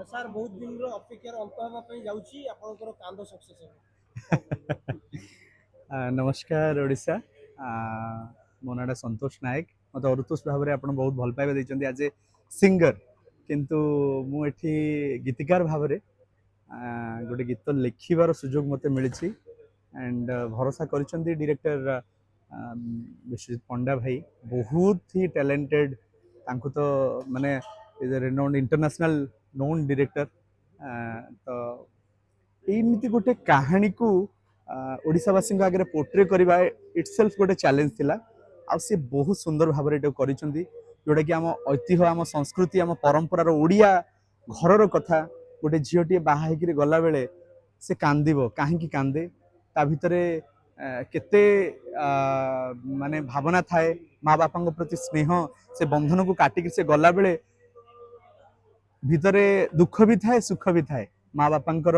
Sir ବହୁତ ଦିନର ଅପେକ୍ଷାର ଅନ୍ତ ହେବା ପାଇଁ ଯାଉଛି ଆପଣଙ୍କର କାନ୍ଦ ସକ୍ସେସ୍ ହେବ। नमस्कार ओडिशा मो नाटा संतोष नायक मत अरुतोष भाव में आप बहुत भल पाइबा देते आज ए सिंगर किंतु मुझे गीतिकार भाव में गोटे गीत लिखार सुजोग मत मिली एंड भरोसा कर डायरेक्टर विश्वजीत पंडा भाई बहुत ही टैलेंटेड तो माने is renowned international known director तो एमती गोटे कहानी को ओडिशावासी आगे पोर्ट्रे करवा इटसेल्फ गोटे चैलेंज थिला आ से बहुत सुंदर भाव में करिसेंती जोटा कि आम ऐतिह्य आम संस्कृति आम परंपरार ओडिया घरर कथा गोटे झीटी बाहा गला बेले से कांदिबो काहेकि कांदे ता भितरे केते माने भावना थाए माँ बापा प्रति स्नेह से बंधन को काटिक से गला बेले भितरे दुख भी थाए सुख भी थाए माँ बापांकर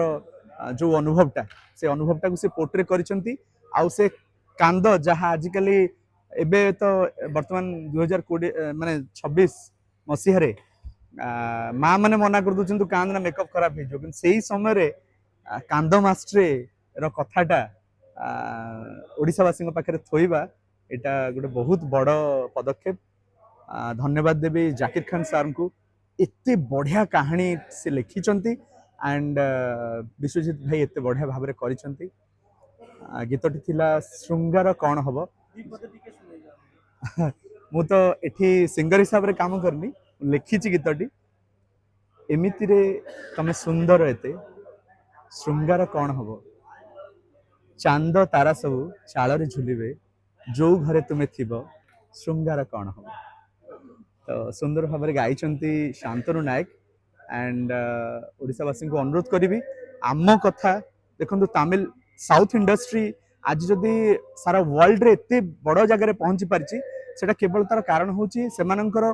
जो अनुभवटा से अनुभवटा को से पोर्ट्रे करिसेंती आउ से कांद जहाँ आजिकल एबे तो वर्तमान 2020 माने 26 मसीह माँ मैंने मना कर दूँ कांद ना मेकअप खराब हो से समय रे कांद मास्ट्रे कथाटा ओडिशावासी पाखे थोइबा एटा गोटे बहुत बड़ पदक्षेप धन्यवाद देवी जाकिर खान सार को एते बढ़िया कहानी से लिखिंट एंड विश्वजीत भाई एते बढ़िया भाव में करिसेंती गीतटी थिला श्रृंगार कौन हम मु तो एठी सिंगर हिसाब रे काम करनी लिखिची गीतटी एमिति रे तमे सुंदर एते श्रृंगार कौन हम चांद तारा सब चाल रे झुलिबे जो घरे तुमे थिबो श्रृंगार कौन हम तो सुंदर भाव में गाई शांतनु नायक एंड ओडिशावासी को अनुरोध करी आम कथा देखो तमिल साउथ इंडस्ट्री आज जदि सारा वर्ल्ड रे एते बड़ जगह पहुंची पारिछि सेटा केवल तार कारण होची सेमानंकर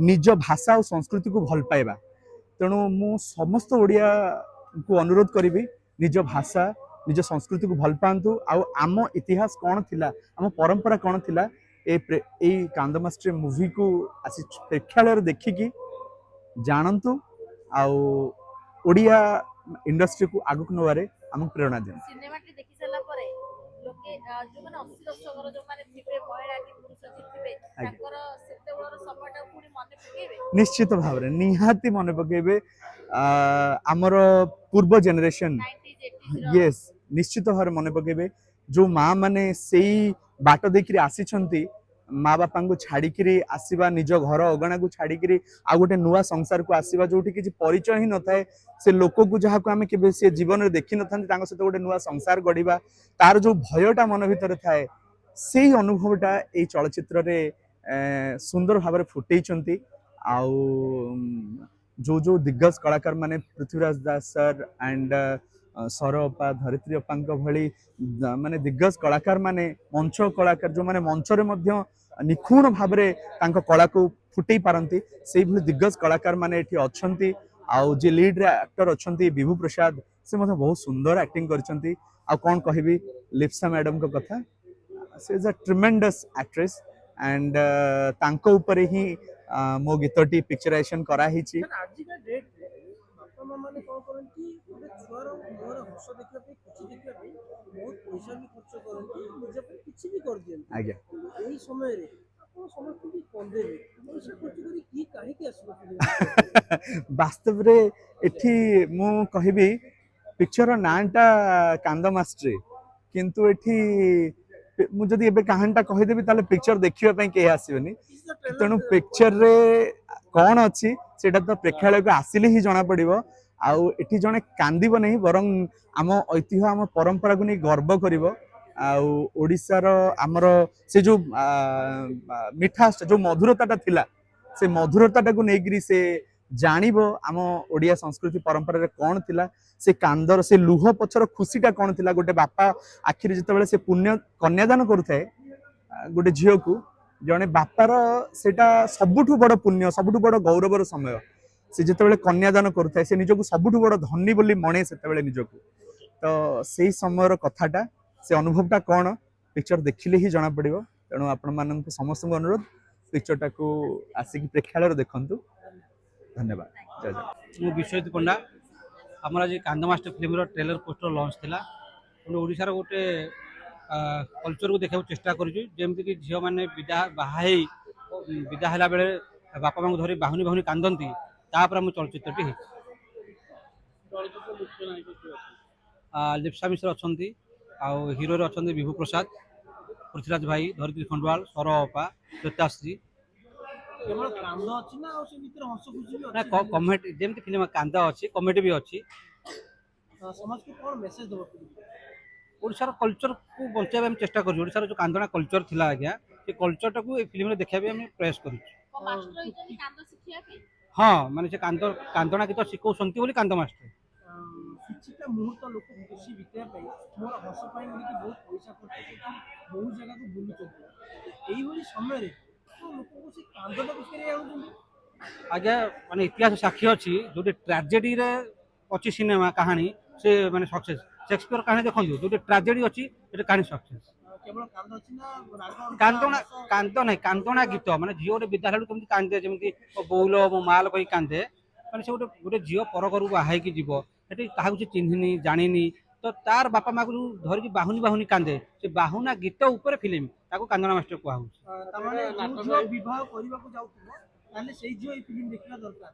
निज भाषा और संस्कृति को भल पाइबा तेणु मु समस्त ओडिया को अनुरोध करी निज भाषा निज संस्कृति को भल पांतु आम इतिहास कौन थिला आम परंपरा कौन थिला ए कांद मास्टर मूवी को आसी प्रेक्षालय देखिकी जानतु आउ ओडिया इंडस्ट्री को आगक नवारे हमको प्रेरणा दिया सिनेमाटी देखि सला परे लोके जो माने 80 दशकर जो माने थिबे महिला कि पुरुष थिबे ताकर सेते बळर समयटा पुनी मने पकेबे निश्चित भाव रे निहाती मने पकेबे हमर पूर्व जनरेशन यस निश्चित भाव रे मने पकेबे जो माँ माने सेई बाट देखिरि आसी छंती माँ बापा को छाड़ी आसवा निज घर अगणा को छाड़ी आ गोटे नुआ संसार को आसवा जो किसी परिचय ही न थाए से लोक को जहाँ को आम के से जीवन में देखी न था सहित गोटे नुआ संसार गढ़ा तार जो भयटा मन भीतर थाए से अनुभवटा ये चलचित्र रे सुंदर भाव में फुटे जो जो दिग्गज कलाकार माने पृथ्वीराज दास सर एंड सर अपा धरित्री अपा भली माने दिग्गज कलाकार माने मंच कलाकार जो माने मंच रे मध्य निखुण भाव में कला को फुटे पारती से भली दिग्गज कलाकार माने एठी अछंती आउ जे लीड रे एक्टर अछंती विभू प्रसाद से मतलब बहुत सुंदर एक्टिंग करछंती आ कोन कहबी लिप्सा मैडम को कथा से is a tremendous actress and तांको ऊपर ही मो गीतटी पिक्चराइजेशन करा हिची आज का डेट बापा माँ माने कौन करंती गोटे छुआर मोर हस देखिया पे किछि देखिया पे बहुत पैसा भी खर्च करंती निज पे किछि भी कर दियंती आज्ञा एही समय रे आपण समस्त भी कंदेबे पैसा खर्च करी की काहे के आसबो वास्तव रे एठी मु कहबी पिक्चर नाटा कांद मास्टर किंतु एठी मु जदि एबे कहानीटा कहिदेबी ताले पिक्चर देखिबा पई के आसीबनी तेणु पिक्चर रे कौन अच्छी सेटा तो प्रेक्षालय को आसिले ही जना पड़िबो आउ एठी जने कांदिबो नहीं बरं आम ऐतिह्य आम परंपरा को नहीं गर्व करिवो आउ ओडिसा रो हमर से जो मिठास जो मधुरताटा थिला से मधुरताटा को नेगिरी से जानिबो आम ओडिया संस्कृति परंपरा रे कौन थिला से कांदर से लुह पछर खुशीटा कौन थिला गोटे बापा आखिर जितेबाला से पुण्य कन्यादान करुथाए गोटे झील को जड़े बापार सेटा सबुठु बड़ पुण्य सबुठु बड़ गौरवर समय से जितेबाला कन्यादान करुथाए से निजको सबुठु बड़ धनी बोली मणे सेतेबाला निजको तो से समय कथाटा से अनुभवटा कौन पिक्चर देखिले ही जना पड़िबो तेणु आपण मानक समस्त अनुरोध पिक्चरटा को आसिक प्रेक्षालय देखंतु धन्यवाद। ଜୟ ଜଗନ୍ନାଥ। ମୁଁ ବିଶ୍ୱଜିତ ପଣ୍ଡା। ଆମର ଆଜି କାନ୍ଦ ମାଷ୍ଟର ଫିଲ୍ମର ଟ୍ରେଲର ପୋଷ୍ଟର ଲଞ୍ଚ ଥିଲା। ଆମେ ଓଡ଼ିଶାର ଗୋଟେ କଲଚରକୁ ଦେଖିବାକୁ ଚେଷ୍ଟା କରିଛୁ, ଯେମିତିକି ଝିଅମାନେ ବାହା ହେଇ ବିଦା ହେଲା ବେଳେ ବାପା ମାଙ୍କୁ ଧରି ବାହୁନି ବାହୁନି କାନ୍ଦନ୍ତି, ତାପରେ ଆମ ଚଳଚ୍ଚିତ୍ରଟି ହେଇଛି। ଲିପ୍ସା ମିଶ୍ର ଅଛନ୍ତି, ଆଉ ହିରୋରେ ଅଛନ୍ତି ବିଭୁ ପ୍ରସାଦ, ପୃଥ୍ୱୀରାଜ ଭାଇ, ଧରିତ୍ରୀ ଖଣ୍ଡୱାଳ, ସୌରଭ ଅପା, ଶ୍ଵେତାଶ୍ରୀ। କେବଳ କାନ୍ଦ ଅଛି ନା ଆଉ ସେ ଭିତରେ ହସ ଖୁସି ବି ନା ଅଛି? କମେଡି, ଯେମିତି ଫିଲ୍ମ କାନ୍ଦ ଅଛି, କମେଡି ବି ଅଛି। ସମାଜକୁ କଣ ମେସେଜ ଦେବ ଫିଲ୍ମ? ଓଡ଼ିଶାର କଲଚରକୁ ବଞ୍ଚାଇବା ଆମେ ଚେଷ୍ଟା କରୁଛୁ। ଓଡ଼ିଶାର ଯେଉଁ କାନ୍ଦଣା କଲଚର ଥିଲା ଆଜ୍ଞା, ସେ କଲଚରଟାକୁ ଏ ଫିଲ୍ମରେ ଦେଖିବା ପାଇଁ ଆମେ ପ୍ରୟାସ କରୁଛୁ। କଣ ମାଷ୍ଟର ହେଇଛନ୍ତି କାନ୍ଦ ଶିଖିବା ପାଇଁ? ହଁ, ମାନେ ସେ କାନ୍ଦଣା ଗୀତ ଶିଖଉଛନ୍ତି ବୋଲି କାନ୍ଦ ମାଷ୍ଟର। କିଛିଟା ମୁହୂର୍ତ୍ତ ଲୋକ ଖୁସି ବିତେଇବା ପାଇଁ, ମୋର ହସ ପାଇଁ ବୋଲିକି ବହୁତ ପଇସା ଖର୍ଚ୍ଚ କରୁଛନ୍ତି, ବହୁତ ଜାଗାକୁ ବୁଲୁଛନ୍ତି। ଏଇଭଳି ସମୟରେ ଲୋକଙ୍କୁ ସେ କାନ୍ଦଟାକୁ ଫେରେଇ ଆଣୁଛନ୍ତି। ଆଜ୍ଞା, ମାନେ ଇତିହାସ ସାକ୍ଷୀ ଅଛି, ଯୋଉଠି ଟ୍ରାଜେଡିରେ ଅଛି ସିନେମା କାହାଣୀ, ସେ ମାନେ ସକ୍ସେସ୍। ସେକ୍ସପିୟର କାହାଣୀ ଦେଖନ୍ତୁ, ଯୋଉଠି ଟ୍ରାଜେଡି ଅଛି ସେଠି କାହାଣୀ ସକ୍ସେସ୍। କେବଳ କାନ୍ଦ ଅଛି ନା ରାଗ? କାନ୍ଦ ନାହିଁ, କାନ୍ଦଣା ଗୀତ, ମାନେ ଝିଅ ଗୋଟେ ବିଦ୍ୟାଳୟରୁ କେମିତି କାନ୍ଦେ, ଯେମିତି ମୋ ବୋଉଲ ମୋ ମାଲ କହି କାନ୍ଦେ, ମାନେ ସେ ଗୋଟେ ଝିଅ ପର ଘରକୁ ବାହା ହେଇକି ଯିବ, ସେଠି କାହାକୁ ସେ ଚିହ୍ନିନି ଜାଣିନି, ତ ତାର ବାପା ମାକୁ ଯୋଉ ଧରିକି ବାହୁନି ବାହୁନି କାନ୍ଦେ, ସେ ବାହୁନା ଗୀତ ଉପରେ ଫିଲ୍ମ, ତାକୁ କାନ୍ଦଣା ମାଷ୍ଟର କୁହା ହଉଛି। ତାମାନେ ଯୋଉ ଝିଅ ବିବାହ କରିବାକୁ ଯାଉଥିବ, ତାହେଲେ ସେଇ ଝିଅ ଏଇ ଫିଲ୍ମ ଦେଖିବା ଦରକାର।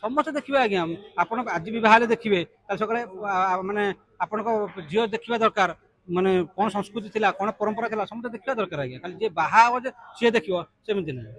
ସମସ୍ତେ ଦେଖିବେ ଆଜ୍ଞା। ଆପଣ ଆଜି ବିବାହ ହେଲେ ଦେଖିବେ, କାଲି ସକାଳେ ମାନେ ଆପଣଙ୍କ ଝିଅ ଦେଖିବା ଦରକାର, ମାନେ କଣ ସଂସ୍କୃତି ଥିଲା, କଣ ପରମ୍ପରା ଥିଲା, ସମସ୍ତେ ଦେଖିବା ଦରକାର ଆଜ୍ଞା। ଖାଲି ଯିଏ ବାହା ହବ ଯେ ସିଏ ଦେଖିବ, ସେମିତି ନାହିଁ।